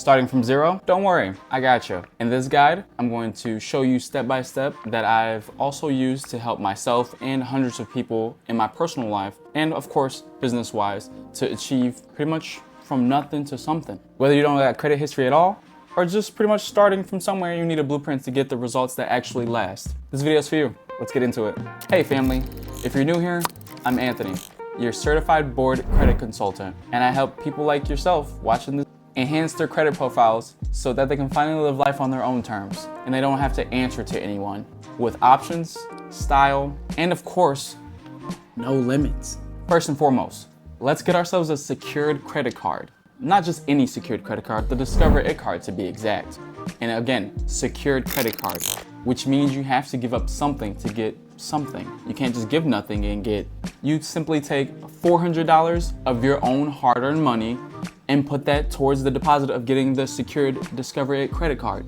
Starting from zero? Don't worry, I got you. In this guide, I'm going to show you step by step that I've also used to help myself and hundreds of people in my personal life, and of course, business-wise, to achieve pretty much from nothing to something. Whether you don't have credit history at all, or just pretty much starting from somewhere, you need a blueprint to get the results that actually last. This video is for you. Let's get into it. Hey family, if you're new here, I'm Anthony, your certified board credit consultant, and I help people like yourself watching this enhance their credit profiles so that they can finally live life on their own terms and they don't have to answer to anyone, with options, style, and of course, no limits. First and foremost, let's get ourselves a secured credit card. Not just any secured credit card, the Discover It card to be exact. And again, secured credit card, which means you have to give up something to get something. You can't just give nothing and get. You simply take $400 of your own hard-earned money and put that towards the deposit of getting the secured Discover It credit card.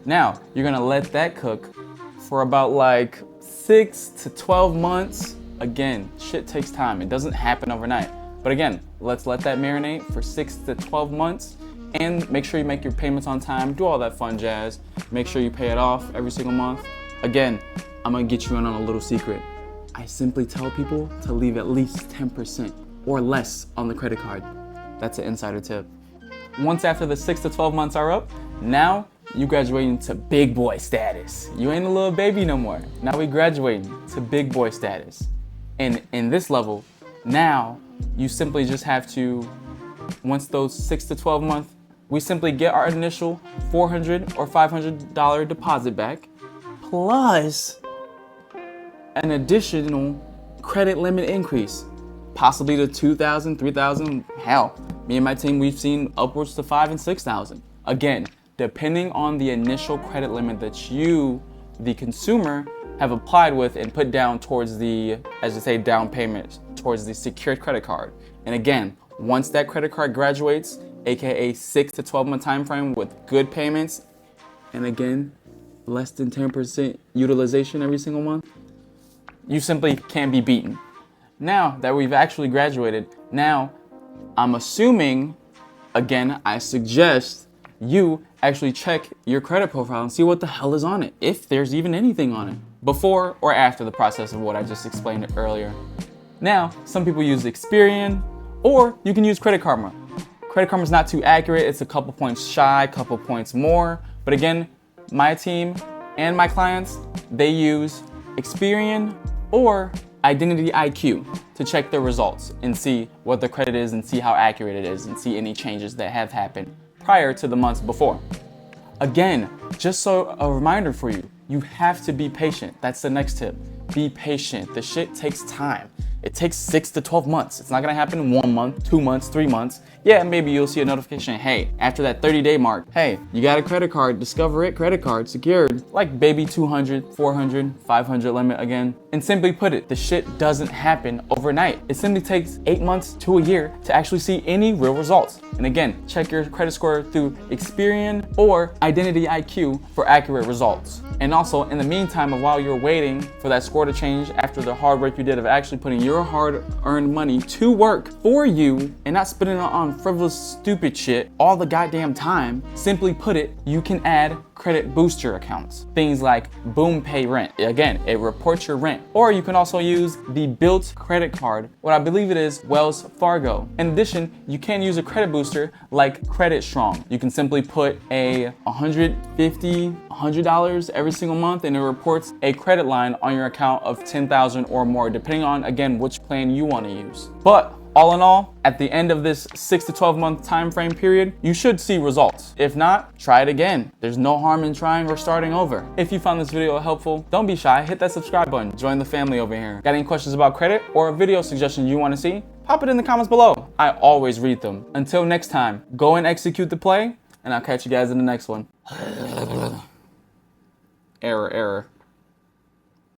Now, you're gonna let that cook for about like 6 to 12 months. Again, shit takes time. It doesn't happen overnight. But again, let's let that marinate for 6 to 12 months and make sure you make your payments on time, do all that fun jazz. Make sure you pay it off every single month. Again, I'm gonna get you in on a little secret. I simply tell people to leave at least 10% or less on the credit card. That's an insider tip. Once after the 6 to 12 months are up, now you graduating to big boy status. You ain't a little baby no more. Now we graduating to big boy status. And in this level, now you simply just have to, once those 6 to 12 months, we simply get our initial $400 or $500 deposit back, plus an additional credit limit increase, possibly to $2,000, $3,000, hell, me and my team, we've seen upwards to $5,000 and $6,000. Again, depending on the initial credit limit that you, the consumer, have applied with and put down towards the, as you say, down payment towards the secured credit card. And again, once that credit card graduates, AKA 6 to 12 month time frame with good payments, and again, less than 10% utilization every single month, you simply can't be beaten. Now that we've actually graduated, now I'm assuming, again, I suggest you actually check your credit profile and see what the hell is on it, if there's even anything on it, before or after the process of what I just explained earlier. Now, some people use Experian, or you can use Credit Karma. Credit Karma is not too accurate. It's a couple points shy, couple points more. But again, my team and my clients, they use Experian or Identity IQ to check their results and see what the credit is and see how accurate it is and see any changes that have happened prior to the months before. Again, just so a reminder for you, you have to be patient. That's the next tip. Be patient. The shit takes time. It takes 6 to 12 months. It's not gonna happen in 1 month, 2 months, 3 months. Yeah, maybe you'll see a notification, hey, after that 30-day mark, hey, you got a credit card, Discover It credit card secured, like baby 200, 400, 500 limit again. And simply put it, the shit doesn't happen overnight. It simply takes 8 months to a year to actually see any real results. And again, check your credit score through Experian or Identity IQ for accurate results. And also, in the meantime, while you're waiting for that score to change after the hard work you did of actually putting your hard-earned money to work for you and not spending it on frivolous, stupid shit all the goddamn time, simply put it, you can add credit booster accounts. Things like Boom Pay Rent. Again, it reports your rent. Or you can also use the built credit card, what I believe it is Wells Fargo. In addition, you can use a credit booster like Credit Strong. You can simply put a $100 every single month and it reports a credit line on your account of $10,000 or more, depending on, again, which plan you want to use. But all in all, at the end of this 6 to 12 month time frame period, you should see results. If not, try it again. There's no harm in trying or starting over. If you found this video helpful, don't be shy, hit that subscribe button, join the family over here. Got any questions about credit or a video suggestion you want to see? Pop it in the comments below. I always read them. Until next time, go and execute the play, and I'll catch you guys in the next one. Error.